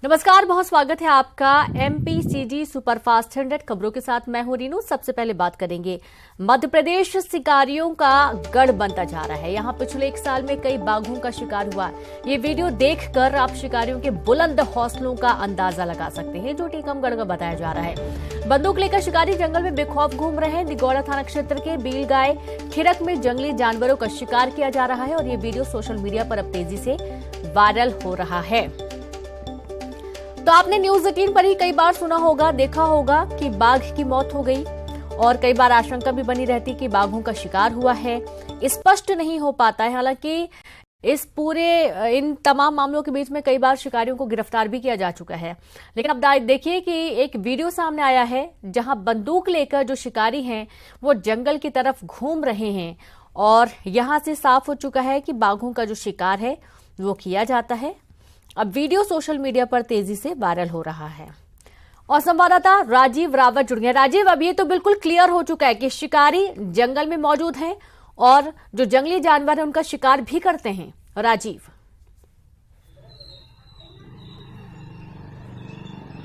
नमस्कार, बहुत स्वागत है आपका एमपीसीजी सुपरफास्ट 100 खबरों के साथ। मैं हूं रीनू। सबसे पहले बात करेंगे, मध्य प्रदेश शिकारियों का गढ़ बनता जा रहा है। यहां पिछले एक साल में कई बाघों का शिकार हुआ। ये वीडियो देखकर आप शिकारियों के बुलंद हौसलों का अंदाजा लगा सकते हैं, जो टीकमगढ़ का बताया जा रहा है। बंदूक लेकर शिकारी जंगल में बेखौफ घूम रहे हैं। दिगौड़ा थाना क्षेत्र के बीलगाय खिरक में जंगली जानवरों का शिकार किया जा रहा है और ये वीडियो सोशल मीडिया पर अब तेजी से वायरल हो रहा है। तो आपने न्यूज 18 पर ही कई बार सुना होगा, देखा होगा कि बाघ की मौत हो गई और कई बार आशंका भी बनी रहती कि बाघों का शिकार हुआ है। स्पष्ट नहीं हो पाता है। हालांकि इन तमाम मामलों के बीच में कई बार शिकारियों को गिरफ्तार भी किया जा चुका है। लेकिन अब देखिए कि एक वीडियो सामने आया है जहां बंदूक लेकर जो शिकारी हैं वो जंगल की तरफ घूम रहे हैं और यहां से साफ हो चुका है कि बाघों का जो शिकार है वो किया जाता है। अब वीडियो सोशल मीडिया पर तेजी से वायरल हो रहा है और संवाददाता राजीव रावत जुड़ गए। राजीव, अब ये तो बिल्कुल क्लियर हो चुका है कि शिकारी जंगल में मौजूद हैं और जो जंगली जानवर है उनका शिकार भी करते हैं। राजीव,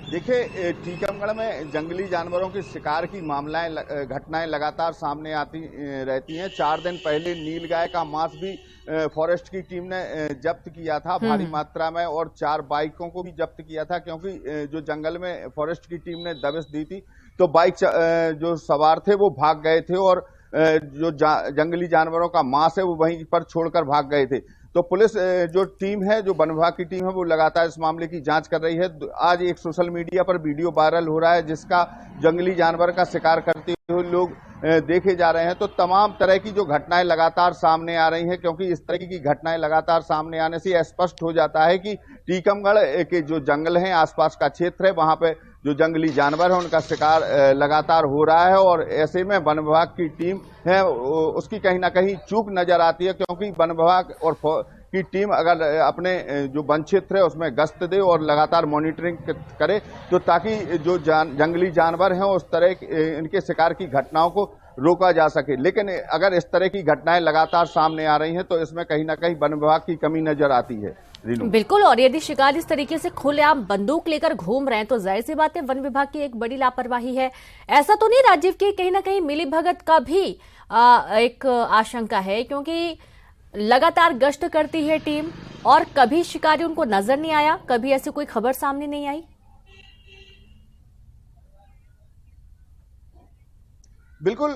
देखिए, टीकमगढ़ में जंगली जानवरों के शिकार की घटनाएं लगातार सामने आती रहती हैं। 4 दिन पहले नीलगाय का मांस भी फॉरेस्ट की टीम ने जब्त किया था भारी मात्रा में और 4 बाइकों को भी जब्त किया था, क्योंकि जो जंगल में फॉरेस्ट की टीम ने दबिश दी थी तो बाइक जो सवार थे वो भाग गए थे और जो जंगली जानवरों का मांस है वो वहीं पर छोड़कर भाग गए थे। तो पुलिस जो टीम है, जो वन विभाग की टीम है, वो लगातार इस मामले की जांच कर रही है। आज एक सोशल मीडिया पर वीडियो वायरल हो रहा है जिसका जंगली जानवर का शिकार करते हुए लोग देखे जा रहे हैं। तो तमाम तरह की जो घटनाएं लगातार सामने आ रही हैं, क्योंकि इस तरह की घटनाएं लगातार सामने आने से स्पष्ट हो जाता है कि टीकमगढ़ के जो जंगल हैं, आसपास का क्षेत्र है, वहां पे जो जंगली जानवर है उनका शिकार लगातार हो रहा है। और ऐसे में वन विभाग की टीम है उसकी कहीं ना कहीं चूक नजर आती है, क्योंकि वन विभाग और की टीम अगर अपने जो वन क्षेत्र है उसमें गश्त दे और लगातार मॉनिटरिंग करे तो ताकि जो जंगली जानवर हैं उस तरह इनके शिकार की घटनाओं को रोका जा सके। लेकिन अगर इस तरह की घटनाएं लगातार सामने आ रही हैं तो इसमें कहीं ना कहीं वन विभाग की कमी नजर आती है। बिल्कुल, और यदि शिकार इस तरीके से खुलेआम बंदूक लेकर घूम रहे हैं तो जाहिर सी बात है वन विभाग की एक बड़ी लापरवाही है। ऐसा तो नहीं राजीव की कहीं ना कहीं मिलीभगत का भी एक आशंका है, क्योंकि लगातार गश्त करती है टीम और कभी शिकारी उनको नजर नहीं आया, कभी ऐसी कोई खबर सामने नहीं आई। बिल्कुल,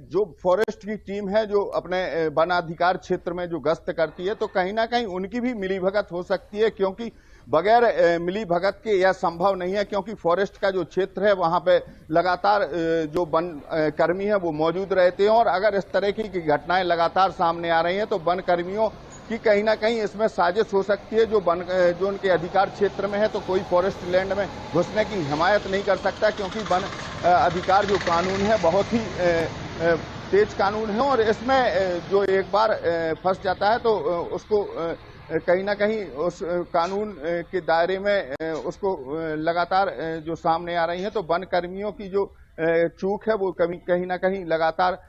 जो फॉरेस्ट की टीम है जो अपने वन अधिकार क्षेत्र में जो गश्त करती है तो कहीं ना कहीं उनकी भी मिलीभगत हो सकती है, क्योंकि बगैर मिलीभगत के यह संभव नहीं है, क्योंकि फॉरेस्ट का जो क्षेत्र है वहां पे लगातार जो वन कर्मी है वो मौजूद रहते हैं। और अगर इस तरह की घटनाएं लगातार सामने आ रही हैं तो वन कर्मियों कि कहीं ना कहीं इसमें साजिश हो सकती है। जो उनके अधिकार क्षेत्र में है तो कोई फॉरेस्ट लैंड में घुसने की हिमायत नहीं कर सकता, क्योंकि वन अधिकार जो कानून है बहुत ही तेज कानून है और इसमें जो एक बार फंस जाता है तो उसको कहीं ना कहीं उस कानून के दायरे में उसको लगातार जो सामने आ रही है। तो वन कर्मियों की जो चूक है वो कहीं ना कहीं लगातार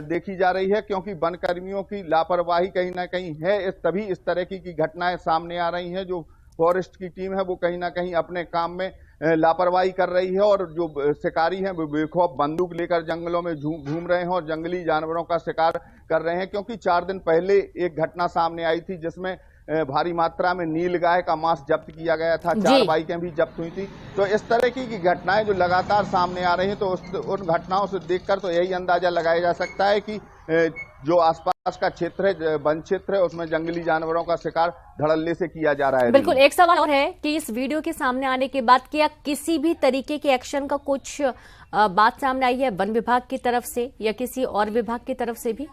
देखी जा रही है, क्योंकि वन कर्मियों की लापरवाही कहीं ना कहीं है, तभी इस तरह की घटनाएं सामने आ रही हैं। जो फॉरेस्ट की टीम है वो कहीं ना कहीं अपने काम में लापरवाही कर रही है और जो शिकारी हैं वो बेखौफ बंदूक लेकर जंगलों में घूम रहे हैं और जंगली जानवरों का शिकार कर रहे हैं। क्योंकि 4 दिन पहले एक घटना सामने आई थी जिसमें भारी मात्रा में नीलगाय का मांस जब्त किया गया था, 4 बाइकें भी जब्त हुई थी। तो इस तरह की घटनाएं जो लगातार सामने आ रही हैं तो उन घटनाओं से देखकर तो यही अंदाजा लगाया जा सकता है कि जो आसपास का क्षेत्र है, वन क्षेत्र है, उसमें जंगली जानवरों का शिकार धड़ल्ले से किया जा रहा है। बिल्कुल, एक सवाल और है कि इस वीडियो के सामने आने के बाद क्या किसी भी तरीके के एक्शन का कुछ बात सामने आई है वन विभाग की तरफ से या किसी और विभाग की तरफ से भी?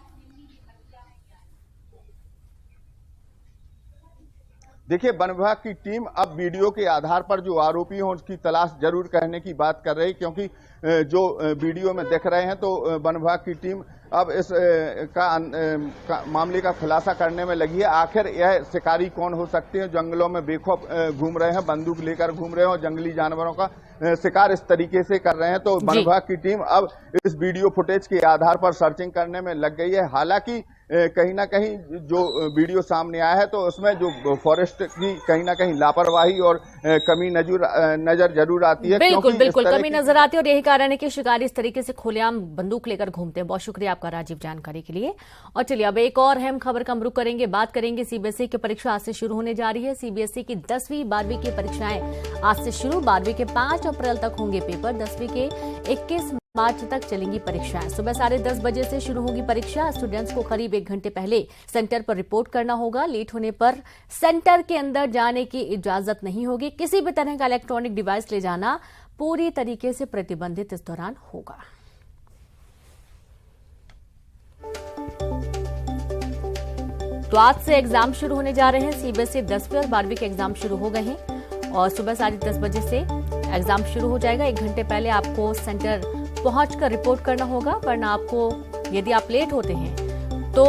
देखिए, वन विभाग की टीम अब वीडियो के आधार पर जो आरोपी हैं उसकी तलाश जरूर करने की बात कर रही है, क्योंकि जो वीडियो में देख रहे हैं तो वन विभाग की टीम अब इस मामले का खुलासा करने में लगी है। आखिर यह शिकारी कौन हो सकते हैं जंगलों में बेखौफ घूम रहे हैं, बंदूक लेकर घूम रहे हैं और जंगली जानवरों का शिकार इस तरीके से कर रहे हैं। तो वन विभाग की टीम अब इस वीडियो फुटेज के आधार पर सर्चिंग करने में लग गई है। हालांकि कहीं ना कहीं जो वीडियो सामने आया है तो उसमें जो फॉरेस्ट की कहीं ना कहीं लापरवाही और कमी नजर जरूर आती है। बिल्कुल बिल्कुल कमी नजर आती है और यही कारण है कि शिकारी इस तरीके से खुलेआम बंदूक लेकर घूमते हैं। बहुत शुक्रिया आपका राजीव जानकारी के लिए। और चलिए अब एक और अहम खबर का हम रुख करेंगे, बात करेंगे सीबीएसई की परीक्षा आज से शुरू होने जा रही है। सीबीएसई की 10वीं 12वीं की परीक्षाएं आज से शुरू। 12वीं के 5 अप्रैल तक होंगे पेपर, 10वीं के 21 मार्च तक चलेंगी परीक्षाएं। सुबह 10:30 बजे से शुरू होगी परीक्षा। स्टूडेंट्स को करीब 1 घंटे पहले सेंटर पर रिपोर्ट करना होगा। लेट होने पर सेंटर के अंदर जाने की इजाजत नहीं होगी। किसी भी तरह का इलेक्ट्रॉनिक डिवाइस ले जाना पूरी तरीके से प्रतिबंधित इस दौरान होगा। तो आज से एग्जाम शुरू होने जा रहे हैं। सीबीएसई 10वीं और 12वीं के एग्जाम शुरू हो गए हैं और सुबह 10:30 बजे से एग्जाम शुरू हो जाएगा। 1 घंटे पहले आपको सेंटर पहुंचकर रिपोर्ट करना होगा, वरना आपको यदि आप लेट होते हैं तो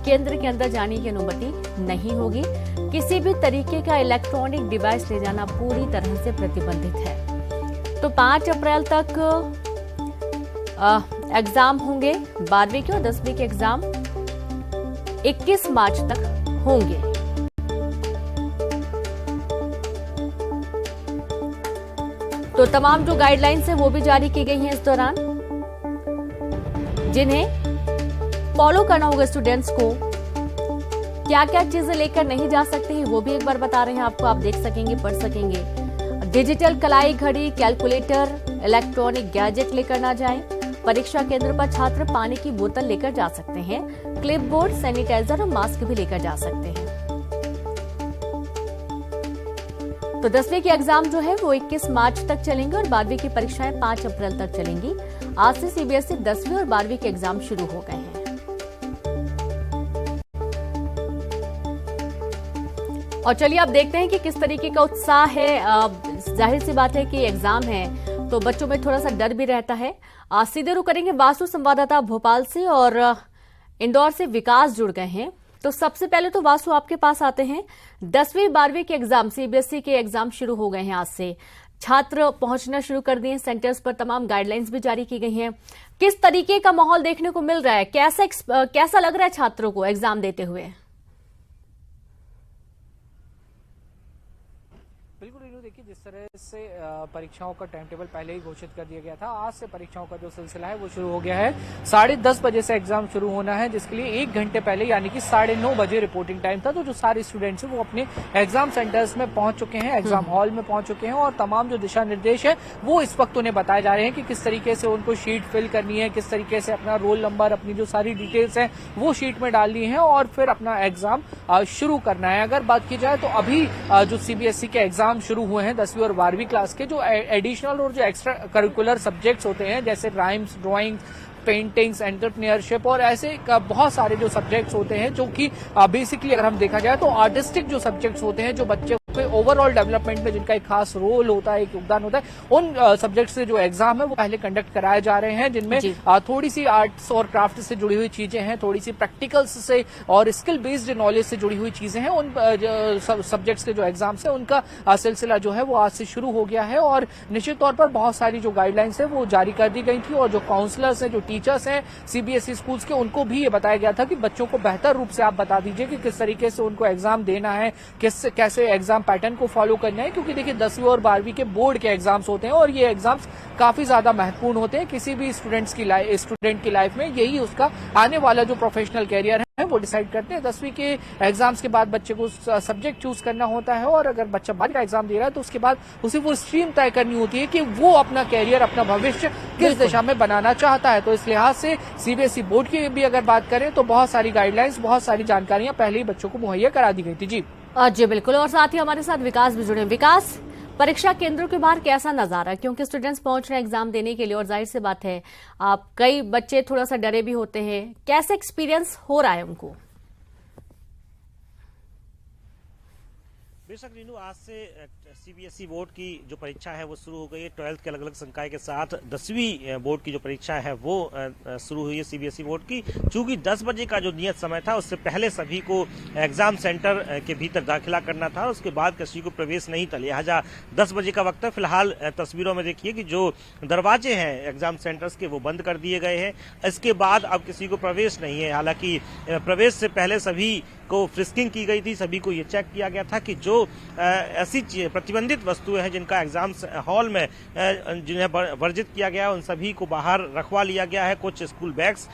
केंद्र के अंदर जाने की अनुमति नहीं होगी। किसी भी तरीके का इलेक्ट्रॉनिक डिवाइस ले जाना पूरी तरह से प्रतिबंधित है। तो 5 अप्रैल तक एग्जाम होंगे 12वीं के और 10वीं के एग्जाम 21 मार्च तक होंगे। तो तमाम जो गाइडलाइंस है वो भी जारी की गई हैं इस दौरान, जिन्हें फॉलो करना होगा। स्टूडेंट्स को क्या क्या चीजें लेकर नहीं जा सकते हैं वो भी एक बार बता रहे हैं आपको, आप देख सकेंगे, पढ़ सकेंगे। डिजिटल कलाई घड़ी, कैलकुलेटर, इलेक्ट्रॉनिक गैजेट लेकर ना जाएं। परीक्षा केंद्र पर छात्र पानी की बोतल लेकर जा सकते हैं। क्लिपबोर्ड, सैनिटाइजर और मास्क भी लेकर जा सकते हैं। तो 10वीं के एग्जाम जो है वो 21 मार्च तक चलेंगे और 12वीं की परीक्षाएं 5 अप्रैल तक चलेंगी। आज से सीबीएसई 10वीं और 12वीं के एग्जाम शुरू हो गए हैं। और चलिए अब देखते हैं कि किस तरीके का उत्साह है। जाहिर सी बात है कि एग्जाम है तो बच्चों में थोड़ा सा डर भी रहता है। आज सीधे रुख करेंगे वासु संवाददाता भोपाल से और इंदौर से विकास जुड़ गए हैं। तो सबसे पहले तो वासु आपके पास आते हैं। 10वीं 12वीं के एग्जाम, सीबीएसई के एग्जाम शुरू हो गए हैं आज से। छात्र पहुंचना शुरू कर दिए सेंटर्स पर, तमाम गाइडलाइंस भी जारी की गई हैं। किस तरीके का माहौल देखने को मिल रहा है, कैसा लग रहा है छात्रों को एग्जाम देते हुए? बिल्कुल रीनू, देखिए जिस तरह से परीक्षाओं का टाइम टेबल पहले ही घोषित कर दिया गया था, आज से परीक्षाओं का जो सिलसिला है वो शुरू हो गया है। 10:30 बजे से एग्जाम शुरू होना है, जिसके लिए 1 घंटे पहले यानी कि 9:30 बजे रिपोर्टिंग टाइम था। तो जो सारे स्टूडेंट्स हैं वो अपने एग्जाम सेंटर्स में पहुंच चुके हैं, एग्जाम हॉल में पहुंच चुके हैं और तमाम जो दिशा निर्देश है वो इस वक्त उन्हें बताए जा रहे हैं कि किस तरीके से उनको शीट फिल करनी है, किस तरीके से अपना रोल नंबर, अपनी जो सारी डिटेल्स है वो शीट में डालनी है और फिर अपना एग्जाम शुरू करना है। अगर बात की जाए तो अभी जो सीबीएसई के एग्जाम शुरू हुए हैं 10वीं और 12वीं क्लास के, जो एडिशनल और जो एक्स्ट्रा करिकुलर सब्जेक्ट्स होते हैं जैसे राइम्स, ड्राइंग, पेंटिंग्स, एंटरप्रेन्योरशिप और ऐसे बहुत सारे जो सब्जेक्ट्स होते हैं जो कि बेसिकली अगर हम देखा जाए तो आर्टिस्टिक जो सब्जेक्ट्स होते हैं, जो बच्चे ओवरऑल डेवलपमेंट में जिनका एक खास रोल होता है, एक योगदान होता है, उन सब्जेक्ट्स से जो एग्जाम है वो पहले कंडक्ट कराए जा रहे हैं, जिनमें थोड़ी सी आर्ट्स और क्राफ्ट से जुड़ी हुई चीजें हैं, थोड़ी सी प्रैक्टिकल्स से और स्किल बेस्ड नॉलेज से जुड़ी हुई चीजें हैं। उन सब्जेक्ट्स के जो एग्जाम्स है उनका सिलसिला जो है वो आज से शुरू हो गया है और निश्चित तौर पर बहुत सारी जो गाइडलाइंस है वो जारी कर दी गई थी और जो काउंसलर्स हैं, जो टीचर्स हैं सीबीएसई स्कूल्स के, उनको भी ये बताया गया था कि बच्चों को बेहतर रूप से आप बता दीजिए कि किस तरीके से उनको एग्जाम देना है, कैसे एग्जाम पैटर्न को फॉलो करना है, क्योंकि देखिए 10वीं और 12वीं के बोर्ड के एग्जाम्स होते हैं और ये एग्जाम्स काफी ज्यादा महत्वपूर्ण होते हैं। किसी भी स्टूडेंट की लाइफ में यही उसका आने वाला जो प्रोफेशनल कैरियर है वो डिसाइड करते हैं। 10वीं के एग्जाम्स के बाद बच्चे को सब्जेक्ट चूज करना होता है और अगर बच्चा 12वीं का एग्जाम दे रहा है तो उसके बाद उसे वो स्ट्रीम तय करनी होती है कि वो अपना कैरियर, अपना भविष्य किस दिशा में बनाना चाहता है। तो इस लिहाज से सीबीएसई बोर्ड की भी अगर बात करें तो बहुत सारी गाइडलाइंस, बहुत सारी जानकारियां पहले ही बच्चों को मुहैया करा दी गई थी। जी बिल्कुल। और साथ ही हमारे साथ विकास भी जुड़े। विकास, परीक्षा केंद्रों के बाहर कैसा नजारा, क्योंकि स्टूडेंट्स पहुंच रहे हैं एग्जाम देने के लिए और जाहिर सी बात है आप कई बच्चे थोड़ा सा डरे भी होते हैं, कैसे एक्सपीरियंस हो रहा है उनको? बेशक रीनू, आज से सीबीएसई बोर्ड की जो परीक्षा है वो शुरू हो गई है। 12th के अलग अलग संकाय के साथ 10वीं बोर्ड की जो परीक्षा है वो शुरू हुई है सीबीएसई बोर्ड की। चूंकि 10 बजे का जो नियत समय था उससे पहले सभी को एग्जाम सेंटर के भीतर दाखिला करना था, उसके बाद किसी को प्रवेश नहीं था, लिहाजा 10 बजे का वक्त है। फिलहाल तस्वीरों में देखिए कि जो दरवाजे हैं एग्जाम सेंटर्स के वो बंद कर दिए गए हैं। इसके बाद अब किसी को प्रवेश नहीं है। हालांकि प्रवेश से पहले सभी को फ्रिस्किंग की गई थी, सभी को ये चेक किया गया था कि जो ऐसी प्रतिबंधित वस्तुएं हैं जिनका एग्जाम हॉल में जिन्हें वर्जित किया गया उन सभी को बाहर रखवा लिया गया है। कुछ स्कूल बैग्स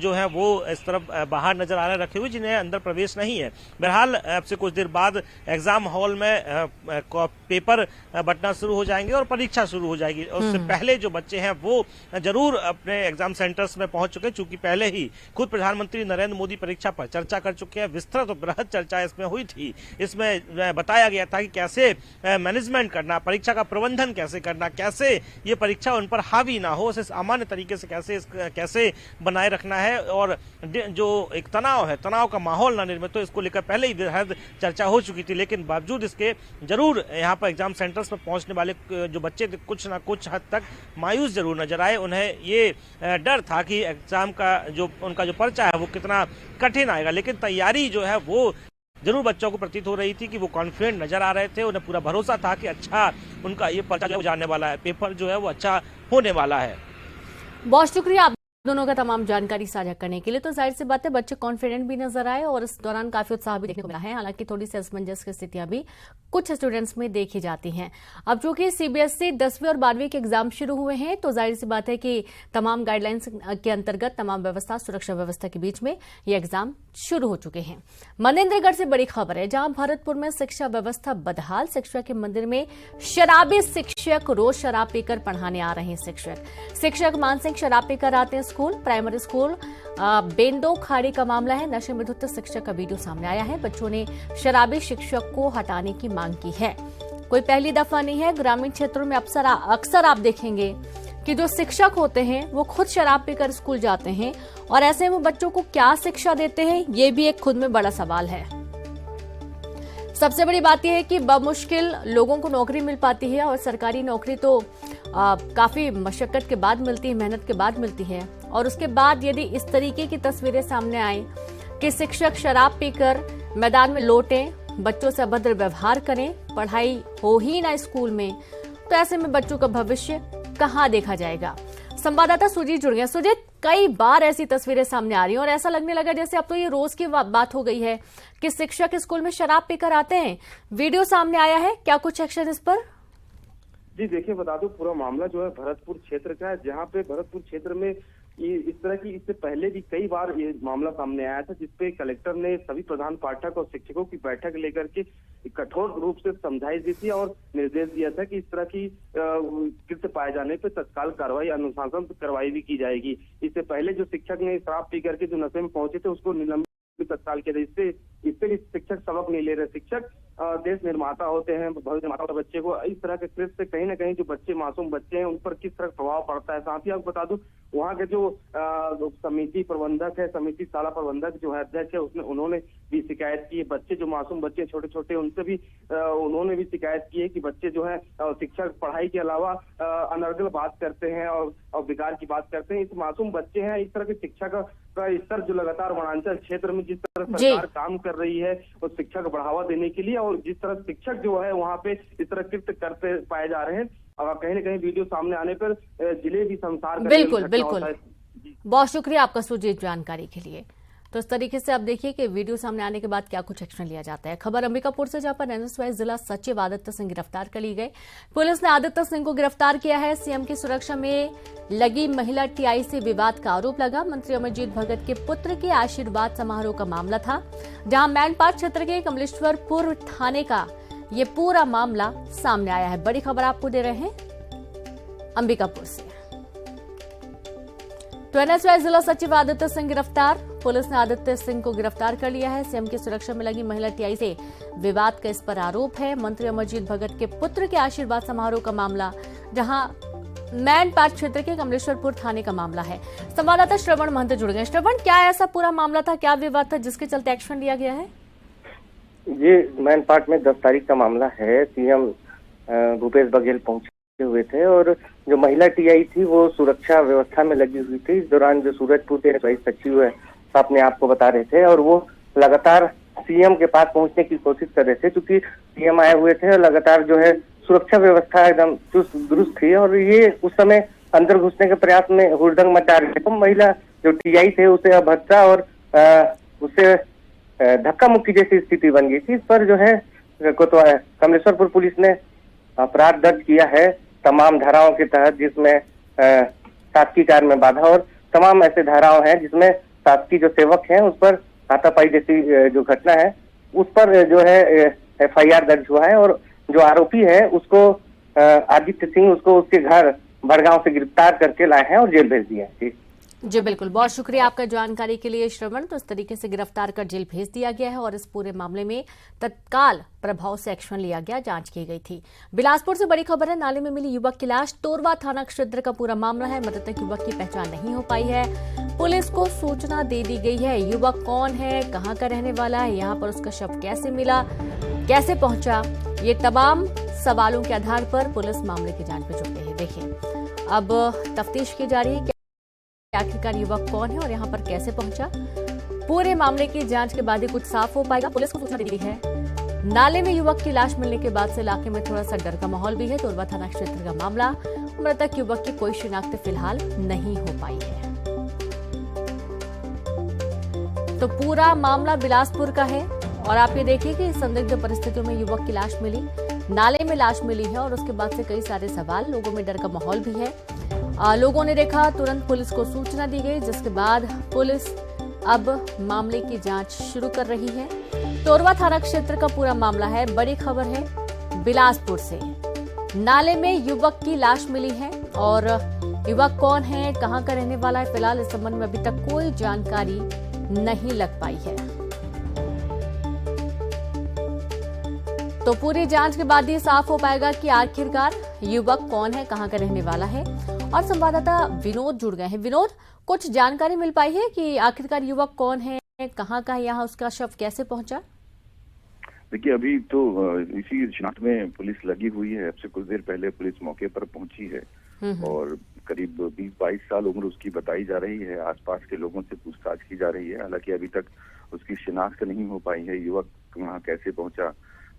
जो हैं वो इस तरफ बाहर नजर आ रहे रखे हुए जिन्हें अंदर प्रवेश नहीं है। बहरहाल अब से कुछ देर बाद एग्जाम हॉल में पेपर बंटना शुरू हो जाएंगे और परीक्षा शुरू हो जाएगी। उससे पहले जो बच्चे हैं वो जरूर अपने एग्जाम सेंटर्स में पहुंच चुके, चूंकि पहले ही खुद प्रधानमंत्री नरेंद्र मोदी परीक्षा पर चर्चा कर चुके हैं। विस्तृत और बृहद चर्चा इसमें हुई थी। इसमें बताया गया था कि कैसे मैनेजमेंट करना, परीक्षा का प्रबंधन कैसे करना, कैसे ये परीक्षा उन पर हावी ना हो, उसे सामान्य तरीके से कैसे बनाए रखना है और जो एक तनाव है, तनाव का माहौल ना निर्मित हो, इसको लेकर पहले ही बृहद चर्चा हो चुकी थी। लेकिन बावजूद इसके जरूर यहाँ पर एग्जाम सेंटर्स पर पहुंचने वाले जो बच्चे कुछ ना कुछ हद तक मायूस जरूर नजर आए। उन्हें ये डर था कि एग्जाम का जो उनका जो पर्चा है वो कितना कठिन आएगा, लेकिन तैयारी जो है वो जरूर बच्चों को प्रतीत हो रही थी कि वो कॉन्फिडेंट नजर आ रहे थे। उन्हें पूरा भरोसा था कि अच्छा उनका ये पर्चा जो जाने वाला है, पेपर जो है वो अच्छा होने वाला है। बहुत शुक्रिया आप दोनों का तमाम जानकारी साझा करने के लिए। तो जाहिर सी बात है बच्चे कॉन्फिडेंट भी नजर आए और इस दौरान काफी उत्साह भी देखने को मिला है। हालांकि थोड़ी सी असमंजस की स्थितियां भी कुछ स्टूडेंट्स में देखी जाती हैं। अब चूंकि सीबीएसई 10वीं और 12वीं के एग्जाम शुरू हुए हैं तो जाहिर सी बात है कि तमाम गाइडलाइंस के अंतर्गत तमाम व्यवस्था, सुरक्षा व्यवस्था के बीच में ये एग्जाम शुरू हो चुके हैं। मनेंद्रगढ़ से बड़ी खबर है, जहां भरतपुर में शिक्षा व्यवस्था बदहाल। शिक्षा के मंदिर में शराबी शिक्षक, रोज शराब पीकर पढ़ाने आ रहे हैं। शिक्षक मानसिंह शराब पीकर आते हैं स्कूल। प्राइमरी स्कूल बेंदो खाड़ी का मामला है। नशे में धुत शिक्षक का वीडियो सामने आया है। बच्चों ने शराबी शिक्षक को हटाने की मांग की है। कोई पहली दफा नहीं है, ग्रामीण क्षेत्रों में अक्सर आप देखेंगे कि जो शिक्षक होते हैं वो खुद शराब पीकर स्कूल जाते हैं और ऐसे में बच्चों को क्या शिक्षा देते हैं, ये भी एक खुद में बड़ा सवाल है। सबसे बड़ी बात यह है कि बमुश्किल लोगों को नौकरी मिल पाती है और सरकारी नौकरी तो काफी मशक्कत के बाद मिलती है, मेहनत के बाद मिलती है। और उसके बाद यदि इस तरीके की तस्वीरें सामने आए कि शिक्षक शराब पीकर मैदान में लौटें, बच्चों से अभद्र व्यवहार करें, पढ़ाई हो ही ना स्कूल में, तो ऐसे में बच्चों का भविष्य कहाँ देखा जाएगा। संवाददाता सुजीत जुड़ गया। सुजीत, कई बार ऐसी तस्वीरें सामने आ रही हैं और ऐसा लगने लगा जैसे अब तो ये रोज की बात हो गई है कि शिक्षक स्कूल में शराब पीकर आते हैं। वीडियो सामने आया है, क्या कुछ एक्शन इस पर? जी देखिए, बता दूं पूरा मामला जो है भरतपुर क्षेत्र का है, जहां पे भरतपुर क्षेत्र में इस तरह की इससे पहले भी कई बार ये मामला सामने आया था, जिसपे कलेक्टर ने सभी प्रधान पाठक और शिक्षकों की बैठक लेकर के कठोर रूप से समझाई दी थी और निर्देश दिया था कि इस तरह की कृत्य पाए जाने पे तत्काल कार्रवाई, अनुशासन कार्रवाई भी की जाएगी। इससे पहले जो शिक्षक ने शराब पी करके जो नशे में पहुंचे थे उसको निलंबित तत्काल किया। इससे भी शिक्षक सबक नहीं ले रहे। शिक्षक देश निर्माता होते हैं, भविष्य निर्माता होते हैं। बच्चे को इस तरह के कृत्य से कहीं ना कहीं जो बच्चे मासूम बच्चे हैं उन पर किस तरह प्रभाव पड़ता है। साथ ही आपको बता दूं वहाँ के जो समिति प्रबंधक है, समिति शाला प्रबंधक जो है अध्यक्ष है, उन्होंने भी शिकायत की है। बच्चे जो मासूम बच्चे छोटे छोटे उनसे भी उन्होंने भी शिकायत की है कि बच्चे जो है शिक्षक पढ़ाई के अलावा अनर्गल बात करते हैं और बिगाड़ की बात करते हैं। इस मासूम बच्चे हैं, इस तरह के शिक्षा का स्तर जो लगातार वनांचल क्षेत्र में जिस तरह सरकार काम कर रही है उस शिक्षा को बढ़ावा देने के लिए, और जिस तरह शिक्षक जो है वहाँ पे इस तरह कृत्य करते पाए जा रहे हैं, कहीं न कहीं वीडियो सामने आने पर जिले भी संसार बिल्कुल बहुत शुक्रिया आपका सुजीत जानकारी के लिए। तो इस तरीके से अब देखिए कि वीडियो सामने आने के बाद क्या कुछ एक्शन लिया जाता है। खबर अंबिकापुर से, जहां पर एनएसवाई जिला सचिव आदित्य सिंह गिरफ्तार कर लिए गए। पुलिस ने आदित्य सिंह को गिरफ्तार किया है। सीएम की सुरक्षा में लगी महिला टीआई से विवाद का आरोप लगा। मंत्री अमरजीत भगत के पुत्र के आशीर्वाद समारोह का मामला था, जहां मैनपाट क्षेत्र के कमलेश्वरपुर थाने का ये पूरा मामला सामने आया है। बड़ी खबर आपको दे रहे हैं अंबिकापुर से। तो एनएसवाई जिला सचिव आदित्य सिंह गिरफ्तार। पुलिस ने आदित्य सिंह को गिरफ्तार कर लिया है। सीएम की सुरक्षा में लगी महिला टीआई से विवाद का इस पर आरोप है। मंत्री अमरजीत भगत के पुत्र के आशीर्वाद समारोह का मामला, जहां मैनपाट क्षेत्र के कमलेश्वरपुर थाने का मामला है। संवाददाता श्रवण महंत जुड़ गए। श्रवण, क्या ऐसा पूरा मामला था, क्या विवाद था जिसके चलते एक्शन लिया गया है? ये मैनपाट में 10 तारीख का मामला है। सीएम भूपेश बघेल पहुंचे हुए थे और जो महिला टीआई थी वो सुरक्षा व्यवस्था में लगी हुई थी। इस दौरान जो सूरजपुर के वही सचिव है अपने आप को बता रहे थे और वो लगातार सीएम के पास पहुंचने की कोशिश कर रहे थे, क्योंकि सीएम आए हुए थे और लगातार जो है सुरक्षा व्यवस्था एकदम चुस्त दुरुस्त थी और ये उस समय अंदर घुसने के प्रयास में हुड़दंग मचा रहे थे। तो महिला जो टीआई थे उसे अभद्रता और उसे धक्का मुक्की जैसी स्थिति बन गई थी। इस पर जो है कमलेश्वरपुर पुलिस ने अपराध दर्ज किया है तमाम धाराओं के तहत, जिसमें शासकीय कार्य में बाधा और तमाम ऐसे धाराएं हैं जिसमें शासकीय जो सेवक हैं उस पर हाथापाई जैसी जो घटना है उस पर जो है एफआईआर दर्ज हुआ है और जो आरोपी है उसको आदित्य सिंह उसको उसके घर भड़गांव से गिरफ्तार करके लाए हैं और जेल भेज दिया है। जी बिल्कुल, बहुत शुक्रिया आपका जानकारी के लिए श्रवण। तो इस तरीके से गिरफ्तार कर जेल भेज दिया गया है और इस पूरे मामले में तत्काल प्रभाव से एक्शन लिया गया, जांच की गई थी। बिलासपुर से बड़ी खबर है, नाले में मिली युवक की लाश। तोरवा थाना क्षेत्र का पूरा मामला है। मृतक युवक की पहचान नहीं हो पाई है। पुलिस को सूचना दे दी गई है। युवक कौन है, कहाँ का रहने वाला है, यहाँ पर उसका शव कैसे मिला, कैसे पहुंचा, ये तमाम सवालों के आधार पर पुलिस मामले की जांच में जुट गई है। देखिए अब तफ्तीश की जा रही है आखिरकार युवक कौन है और यहाँ पर कैसे पहुंचा। पूरे मामले की जांच के बाद ही कुछ साफ हो पाएगा। पुलिस को सूचना दी है। नाले में युवक की लाश मिलने के बाद से इलाके में थोड़ा सा डर का माहौल भी है। तोरवा थाना क्षेत्र का मामला, मृतक युवक की कोई शिनाख्त फिलहाल नहीं हो पाई है। तो पूरा मामला बिलासपुर का है और आप ये देखिए कि संदिग्ध परिस्थितियों में युवक की लाश मिली, नाले में लाश मिली है और उसके बाद से कई सारे सवाल, लोगों में डर का माहौल भी है। लोगों ने देखा, तुरंत पुलिस को सूचना दी गई, जिसके बाद पुलिस अब मामले की जांच शुरू कर रही है। तोरवा थाना क्षेत्र का पूरा मामला है। बड़ी खबर है बिलासपुर से, नाले में युवक की लाश मिली है और युवक कौन है, कहां का रहने वाला है, फिलहाल इस संबंध में अभी तक कोई जानकारी नहीं लग पाई है। तो पूरी जांच के बाद ही साफ हो पाएगा कि आखिरकार युवक कौन है, कहां का रहने वाला है। और संवाददाता विनोद जुड़ गए हैं। विनोद, कुछ जानकारी मिल पाई है कि आखिरकार युवक कौन है, कहां का है, यहाँ उसका शव कैसे पहुंचा? देखिए, अभी तो इसी शिनाख्त में पुलिस लगी हुई है। अब से कुछ देर पहले पुलिस मौके पर पहुंची है और करीब 20-22 साल उम्र उसकी बताई जा रही है। आसपास के लोगों से पूछताछ की जा रही है। हालांकि अभी तक उसकी शिनाख्त नहीं हो पाई है। युवक वहाँ कैसे पहुंचा,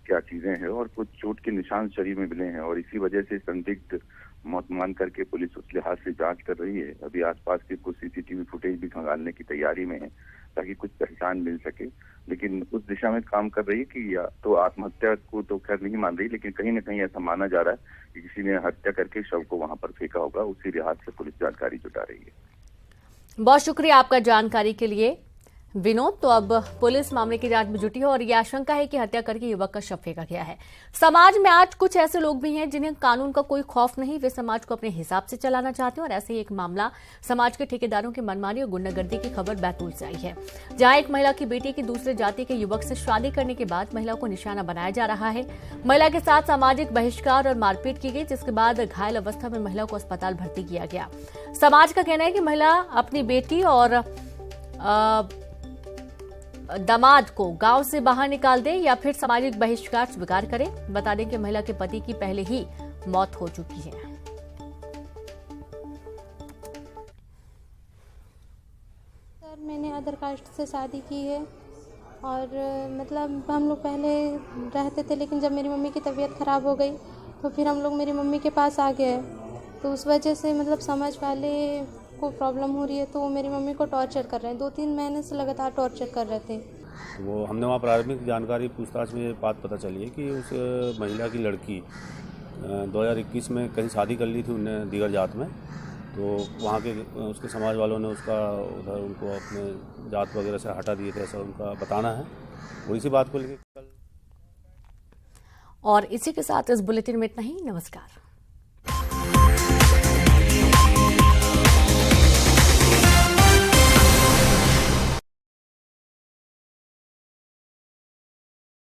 क्या चीजें हैं, और कुछ चोट के निशान शरीर में मिले हैं और इसी वजह से संदिग्ध मौत मान करके पुलिस उस लिहाज से जांच कर रही है। अभी आसपास के कुछ सीसीटीवी फुटेज भी खंगालने की तैयारी में है ताकि कुछ पहचान मिल सके, लेकिन उस दिशा में काम कर रही है कि या तो आत्महत्या को तो खैर नहीं मान रही, लेकिन कहीं न कहीं ऐसा माना जा रहा है कि किसी ने हत्या करके शव को वहां पर फेंका होगा। उसी लिहाज से पुलिस जानकारी जुटा रही है। बहुत शुक्रिया आपका जानकारी के लिए विनोद। तो अब पुलिस मामले की जांच में जुटी है और यह आशंका है कि हत्या करके युवक का शव फेंका गया है। समाज में आज कुछ ऐसे लोग भी हैं जिन्हें कानून का कोई खौफ नहीं, वे समाज को अपने हिसाब से चलाना चाहते हैं और ऐसे ही एक मामला समाज के ठेकेदारों की मनमानी और गुंडागर्दी की खबर बैतूल से आई है, जहां एक महिला की बेटी की दूसरे जाति के युवक से शादी करने के बाद महिला को निशाना बनाया जा रहा है। महिला के साथ सामाजिक बहिष्कार और मारपीट की गई, जिसके बाद घायल अवस्था में महिला को अस्पताल भर्ती किया गया। समाज का कहना है कि महिला अपनी बेटी और दामाद को गांव से बाहर निकाल दे या फिर सामाजिक बहिष्कार स्वीकार करे। बता दें कि महिला के पति की पहले ही मौत हो चुकी है। सर, मैंने अदर कास्ट से शादी की है और मतलब हम लोग पहले रहते थे, लेकिन जब मेरी मम्मी की तबीयत ख़राब हो गई तो फिर हम लोग मेरी मम्मी के पास आ गए। तो उस वजह से मतलब समझ वाले को प्रॉब्लम हो रही है, तो वो मेरी मम्मी को टॉर्चर कर रहे हैं। 2-3 महीने से लगातार टॉर्चर कर रहे थे। वो हमने वहाँ प्रारंभिक जानकारी पूछताछ में ये बात पता चली है कि उस महिला की लड़की 2021 में कहीं शादी कर ली थी उन्होंने दीगर जात में, तो वहाँ के उसके समाज वालों ने उसका उधर उनको अपने जात वगैरह से हटा दिए थे, ऐसा उनका बताना है। वही सी बात को लेकर और इसी के साथ इस बुलेटिन में इतना ही। नमस्कार।